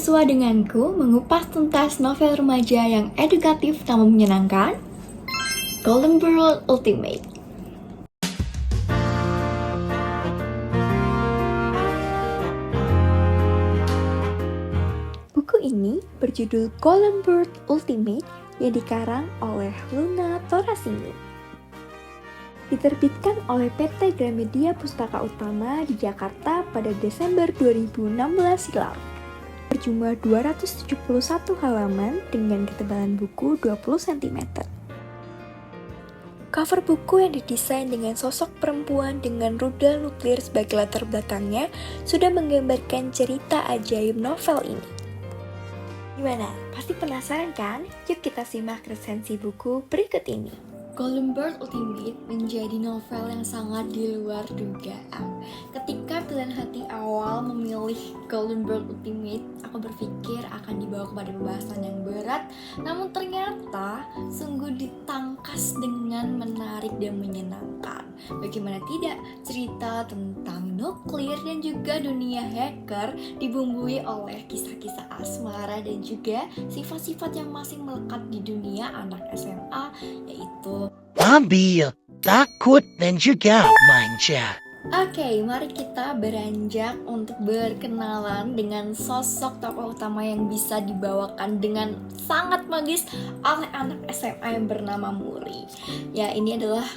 bersua denganku mengupas tuntas novel remaja yang edukatif namun menyenangkan? Golden Bird Ultimate. Buku ini berjudul Golden Bird Ultimate yang dikarang oleh Luna Torasini. Diterbitkan oleh PT Gramedia Pustaka Utama di Jakarta pada Desember 2016 silam. Berjumlah 271 halaman dengan ketebalan buku 20 cm. Cover buku yang didesain dengan sosok perempuan dengan rudal nuklir sebagai latar belakangnya sudah menggambarkan cerita ajaib novel ini. Gimana? Pasti penasaran kan? Yuk kita simak resensi buku berikut ini. Golden Bird Ultimate menjadi novel yang sangat di luar dugaan. Ketika pilihan hati awal memilih Golden Bird Ultimate, aku berpikir akan dibawa kepada pembahasan yang berat, namun ternyata sungguh ditangkas dengan menarik dan menyenangkan. Bagaimana tidak, cerita tentang nuklir dan juga dunia hacker dibumbui oleh kisah-kisah asmara dan juga sifat-sifat yang masih melekat di dunia anak SMA, yaitu ambil, takut, dan juga manja. Oke, mari kita beranjak untuk berkenalan dengan sosok tokoh utama yang bisa dibawakan dengan sangat magis oleh anak SMA yang bernama Muri. Ya, ini adalah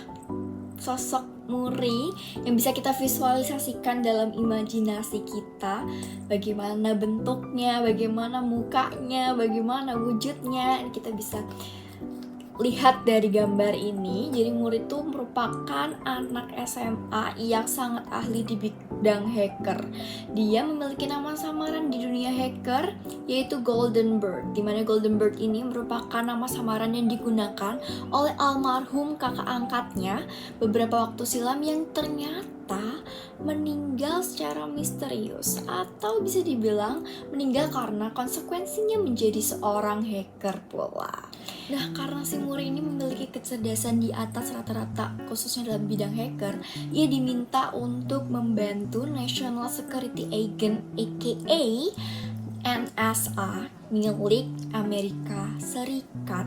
sosok Muri yang bisa kita visualisasikan dalam imajinasi kita. Bagaimana bentuknya, bagaimana mukanya, bagaimana wujudnya, ini kita bisa lihat dari gambar ini. Jadi Muri itu merupakan anak SMA yang sangat ahli di bidang hacker. Dia memiliki nama samaran di dunia hacker yaitu Golden Bird, dimana Golden Bird ini merupakan nama samaran yang digunakan oleh almarhum kakak angkatnya beberapa waktu silam yang ternyata meninggal secara misterius, atau bisa dibilang meninggal karena konsekuensinya menjadi seorang hacker pula. Nah, karena si Muri ini memiliki kecerdasan di atas rata-rata khususnya dalam bidang hacker, ia diminta untuk membantu National Security Agent aka NSA milik Amerika Serikat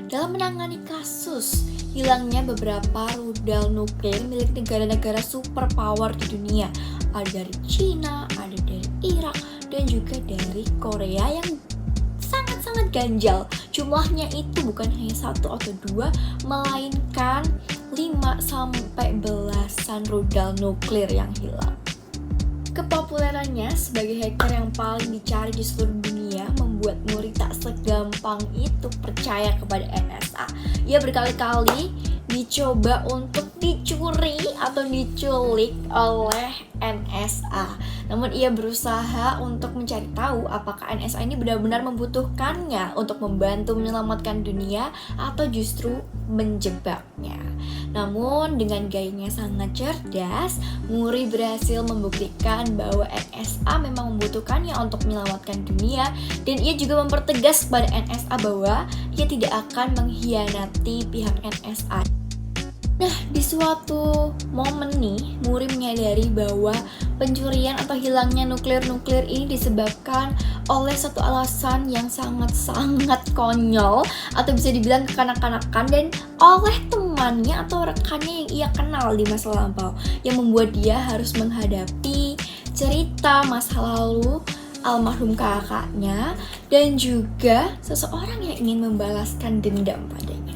dalam menangani kasus hilangnya beberapa rudal nuklir milik negara-negara superpower di dunia. Ada dari Cina, ada dari Irak, dan juga dari Korea yang sangat ganjal. Jumlahnya itu bukan hanya satu atau dua, melainkan 5 sampai belasan rudal nuklir yang hilang. Kepopulerannya sebagai hacker yang paling dicari di seluruh dunia membuat Muri tak segampang itu percaya kepada NSA. Ia berkali-kali dicoba untuk dicuri atau diculik oleh NSA. Namun ia berusaha untuk mencari tahu apakah NSA ini benar-benar membutuhkannya untuk membantu menyelamatkan dunia atau justru menjebaknya. Namun dengan gayanya sangat cerdas, Muri berhasil membuktikan bahwa NSA memang membutuhkannya untuk menyelamatkan dunia, dan ia juga mempertegas kepada NSA bahwa ia tidak akan mengkhianati pihak NSA. Nah, di suatu momen nih, Muri menyadari bahwa pencurian atau hilangnya nuklir ini disebabkan oleh satu alasan yang sangat-sangat konyol atau bisa dibilang kekanak-kanakan, dan oleh temannya atau rekannya yang ia kenal di masa lampau, yang membuat dia harus menghadapi cerita masa lalu almarhum kakaknya dan juga seseorang yang ingin membalaskan dendam padanya.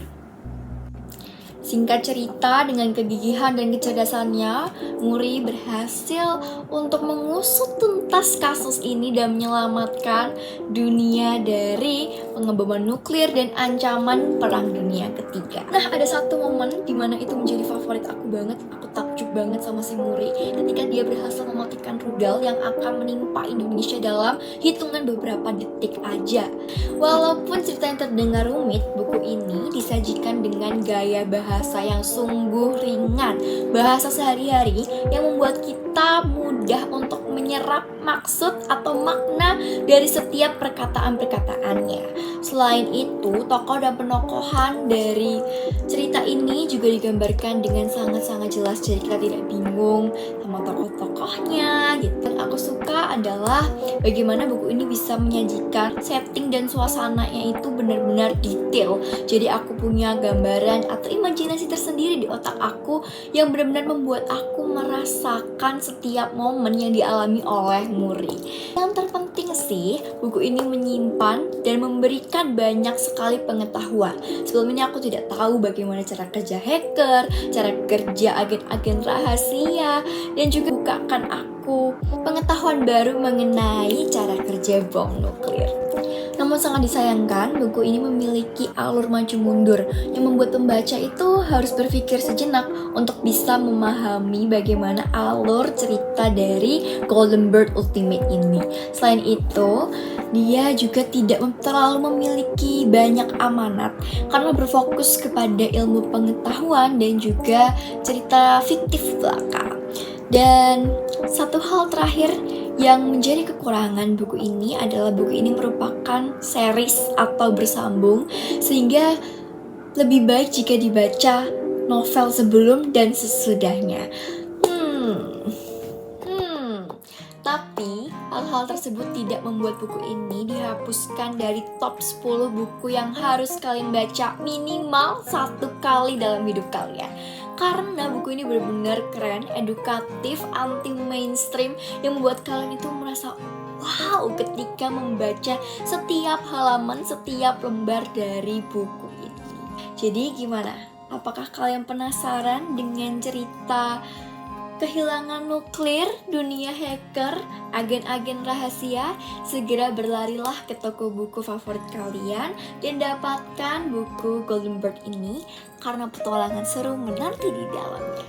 Singkat cerita, dengan kegigihan dan kecerdasannya, Muri berhasil untuk mengusut tuntas kasus ini dan menyelamatkan dunia dari pengeboman nuklir dan ancaman perang dunia ketiga. Nah, ada satu momen di mana itu menjadi favorit aku banget. Aku takjub banget sama si Muri ketika dia berhasil mematikan rudal yang akan menimpa Indonesia dalam hitungan beberapa detik aja. Walaupun cerita yang terdengar rumit, buku ini disajikan dengan gaya bahasa yang sungguh ringan, bahasa sehari-hari yang membuat kita mudah untuk menyerap maksud atau makna dari setiap perkataan-perkataannya. Selain itu, tokoh dan penokohan dari cerita ini juga digambarkan dengan sangat-sangat jelas, jadi kita tidak bingung sama tokoh-tokohnya gitu. Yang aku suka adalah bagaimana buku ini bisa menyajikan setting dan suasananya itu benar-benar detail. Jadi aku punya gambaran atau imajinasi tersendiri di otak aku yang benar-benar membuat aku merasakan setiap momen yang dialami oleh Muri. Yang terpenting sih, buku ini menyimpan dan memberikan banyak sekali pengetahuan. Sebelumnya aku tidak tahu bagaimana cara kerja hacker, cara kerja agen-agen rahasia, dan juga bukakan aku pengetahuan baru mengenai cara kerja bom nuklir. Namun sangat disayangkan, buku ini memiliki alur maju mundur yang membuat pembaca itu harus berpikir sejenak untuk bisa memahami bagaimana alur cerita dari Golden Bird Ultimate ini. Selain itu, dia juga tidak terlalu memiliki banyak amanat karena berfokus kepada ilmu pengetahuan dan juga cerita fiktif belaka. Dan satu hal terakhir yang menjadi kekurangan buku ini adalah buku ini merupakan series atau bersambung, sehingga lebih baik jika dibaca novel sebelum dan sesudahnya. Tapi hal-hal tersebut tidak membuat buku ini dihapuskan dari top 10 buku yang harus kalian baca minimal 1 kali dalam hidup kalian. Karena buku ini benar-benar keren, edukatif, anti mainstream yang membuat kalian itu merasa wow ketika membaca setiap halaman, setiap lembar dari buku ini. Jadi gimana? Apakah kalian penasaran dengan cerita kehilangan nuklir, dunia hacker, agen-agen rahasia? Segera berlarilah ke toko buku favorit kalian dan dapatkan buku Golden Bird ini karena petualangan seru menanti di dalamnya.